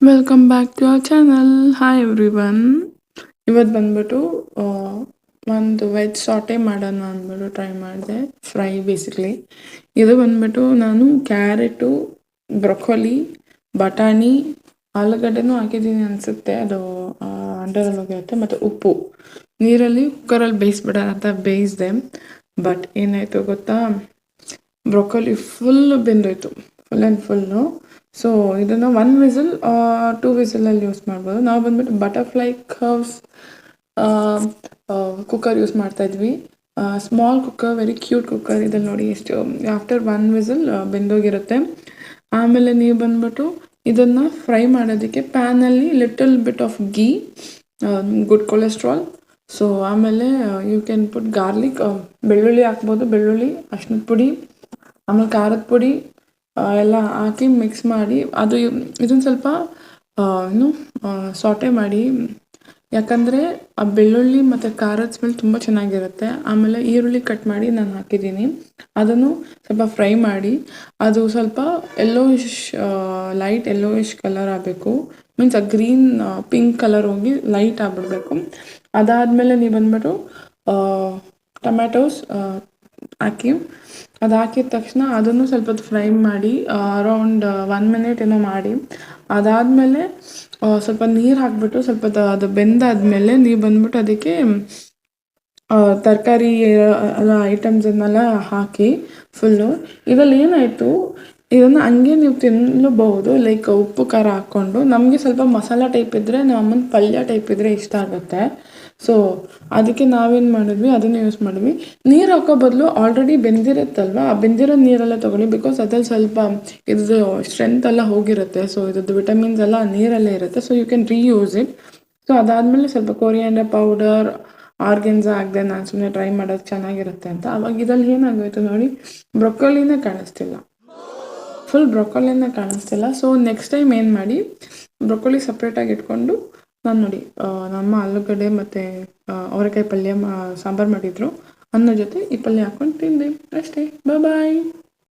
Welcome back to our channel. Hi everyone. ಇವತ್ತು ಬಂದ್ಬಿಟ್ಟು ಒಂದು ವೆಜ್ ಸಾಟೆ ಮಾಡೋಣ ಅಂದ್ಬಿಟ್ಟು ಟ್ರೈ ಮಾಡಿದೆ. ಫ್ರೈ ಬೇಸಿಕ್ಲಿ ಇದು ಬಂದ್ಬಿಟ್ಟು ನಾನು ಕ್ಯಾರೆಟು, ಬ್ರೊಕೊಲಿ, ಬಟಾಣಿ, ಆಲೂಗಡ್ಡೆನೂ ಹಾಕಿದ್ದೀನಿ ಅನಿಸುತ್ತೆ. ಅದು ಅಂಡರಲ್ಲಿ ಹೋಗಿರುತ್ತೆ. ಮತ್ತು ಉಪ್ಪು ನೀರಲ್ಲಿ ಕುಕ್ಕರಲ್ಲಿ ಬೇಯಿಸ್ಬಿಡೋಣ ಅಂತ ಬೇಯಿಸಿದೆ. ಬಟ್ ಏನಾಯಿತು ಗೊತ್ತಾ, ಬ್ರೊಕೊಲಿ ಫುಲ್ ಬೆಂದೋಯ್ತು, ಫುಲ್ ಆ್ಯಂಡ್ ಫುಲ್ಲು. ಸೊ ಇದನ್ನು 1 ವಿಸಿಲ್ 2 ವಿಸಿಲಲ್ಲಿ ಯೂಸ್ ಮಾಡ್ಬೋದು. ನಾವು ಬಂದ್ಬಿಟ್ಟು ಬಟರ್ಫ್ಲೈ ಕರ್ವ್ಸ್ ಕುಕ್ಕರ್ ಯೂಸ್ ಮಾಡ್ತಾಯಿದ್ವಿ. Small cooker, very cute cooker. ಇದಲ್ಲಿ ನೋಡಿ ಎಷ್ಟು ಆಫ್ಟರ್ 1 ವಿಸಿಲ್ ಬೆಂದೋಗಿರುತ್ತೆ. ಆಮೇಲೆ ನೀವು ಬಂದ್ಬಿಟ್ಟು ಇದನ್ನು ಫ್ರೈ ಮಾಡೋದಕ್ಕೆ ಪ್ಯಾನಲ್ಲಿ little bit of ghee, good cholesterol. So ಆಮೇಲೆ ಯು ಕ್ಯಾನ್ ಪುಟ್ ಗಾರ್ಲಿಕ್, ಬೆಳ್ಳುಳ್ಳಿ ಹಾಕ್ಬೋದು, ಬೆಳ್ಳುಳ್ಳಿ, ಅರ್ಶಿನದ ಪುಡಿ, ಆಮೇಲೆ ಖಾರದ ಪುಡಿ ಎಲ್ಲ ಹಾಕಿ ಮಿಕ್ಸ್ ಮಾಡಿ ಇದನ್ನು ಸ್ವಲ್ಪ ಸಾಟೆ ಮಾಡಿ. ಯಾಕಂದರೆ ಆ ಬೆಳ್ಳುಳ್ಳಿ ಮತ್ತು ಖಾರದ ಸ್ಮೆಲ್ ತುಂಬ ಚೆನ್ನಾಗಿರುತ್ತೆ. ಆಮೇಲೆ ಈರುಳ್ಳಿ ಕಟ್ ಮಾಡಿ ನಾನು ಹಾಕಿದ್ದೀನಿ, ಅದನ್ನು ಸ್ವಲ್ಪ ಫ್ರೈ ಮಾಡಿ. ಅದು ಸ್ವಲ್ಪ ಯೆಲ್ಲೋಯಿಶ್, ಲೈಟ್ ಯೆಲ್ಲೋಯಿಶ್ ಕಲರ್ ಆಗಬೇಕು. ಮೀನ್ಸ್ ಆ ಗ್ರೀನ್ ಪಿಂಕ್ ಕಲರ್ ಹೋಗಿ ಲೈಟ್ ಆಗಿಬಿಡ್ಬೇಕು. ಅದಾದಮೇಲೆ ನೀವು ಬಂದ್ಬಿಟ್ಟು ಟೊಮ್ಯಾಟೋಸ್ ಹಾಕಿ, ಅದು ಹಾಕಿದ ತಕ್ಷಣ ಅದನ್ನು ಸ್ವಲ್ಪ ಫ್ರೈ ಮಾಡಿ ಅರೌಂಡ್ 1 ಮಿನಿಟ್ ಏನೋ ಮಾಡಿ. ಅದಾದಮೇಲೆ ಸ್ವಲ್ಪ ನೀರು ಹಾಕಿಬಿಟ್ಟು ಸ್ವಲ್ಪ ಅದು ಬೆಂದಾದಮೇಲೆ ನೀವು ಬಂದ್ಬಿಟ್ಟು ಅದಕ್ಕೆ ತರಕಾರಿ ಎಲ್ಲ ಐಟಮ್ಸನ್ನೆಲ್ಲ ಹಾಕಿ ಫುಲ್ಲು. ಇದರಲ್ಲಿ ಏನಾಯಿತು, ಇದನ್ನು ಹಂಗೆ ನೀವು ತಿನ್ನಲೂಬಹುದು, ಲೈಕ್ ಉಪ್ಪು ಖಾರ ಹಾಕ್ಕೊಂಡು. ನಮಗೆ ಸ್ವಲ್ಪ ಮಸಾಲ ಟೈಪ್ ಇದ್ದರೆ, ನಮ್ಮ ಅಮ್ಮನ ಪಲ್ಯ ಟೈಪ್ ಇದ್ದರೆ ಇಷ್ಟ ಆಗುತ್ತೆ. ಸೊ ಅದಕ್ಕೆ ನಾವೇನು ಮಾಡಿದ್ವಿ, ಅದನ್ನು ಯೂಸ್ ಮಾಡಿದ್ವಿ. ನೀರು ಹಾಕೋ ಬದಲು ಆಲ್ರೆಡಿ ಬೆಂದಿರುತ್ತಲ್ವ, ಆ ಬೆಂದಿರೋ ನೀರೆಲ್ಲ ತೊಗೊಳ್ಳಿ. ಬಿಕಾಸ್ ಅದ್ರಲ್ಲಿ ಸ್ವಲ್ಪ ಇದ್ರದ್ದು ಸ್ಟ್ರೆಂತ್ ಎಲ್ಲ ಹೋಗಿರುತ್ತೆ. ಸೊ ಇದ್ರದ್ದು ವಿಟಮಿನ್ಸ್ ಎಲ್ಲ ನೀರಲ್ಲೇ ಇರುತ್ತೆ. So you can reuse it. So ಅದಾದಮೇಲೆ ಸ್ವಲ್ಪ ಕೊರಿಯಾಂಡರ್ ಪೌಡರ್, ಆರ್ಗೆನ್ಸ ಹಾಕಿದೆ. ನಾನು ಸುಮ್ಮನೆ ಟ್ರೈ ಮಾಡೋದು ಚೆನ್ನಾಗಿರುತ್ತೆ ಅಂತ. ಅವಾಗ ಇದ್ರಲ್ಲಿ ಏನಾಗೋಯ್ತು ನೋಡಿ, ಬ್ರೊಕೊಲಿನೇ ಕಾಣಿಸ್ತಿಲ್ಲ, ಫುಲ್ ಬ್ರೊಕೊಲಿನೇ ಕಾಣಿಸ್ತಿಲ್ಲ. ಸೊ ನೆಕ್ಸ್ಟ್ ಟೈಮ್ ಏನು ಮಾಡಿ, ಬ್ರೊಕೊಲಿ ಸಪ್ರೇಟಾಗಿ ಇಟ್ಕೊಂಡು, ನಾನು ನೋಡಿ ನಮ್ಮ ಆಲೂಗಡ್ಡೆ ಮತ್ತು ಅವರೆಕಾಯಿ ಪಲ್ಯ ಸಾಂಬಾರು ಮಾಡಿದರು, ಅನ್ನ ಜೊತೆ ಈ ಪಲ್ಯ ಹಾಕ್ಕೊಂಡು ತಿಂದೆ ಅಷ್ಟೇ. ಬಾಯ್.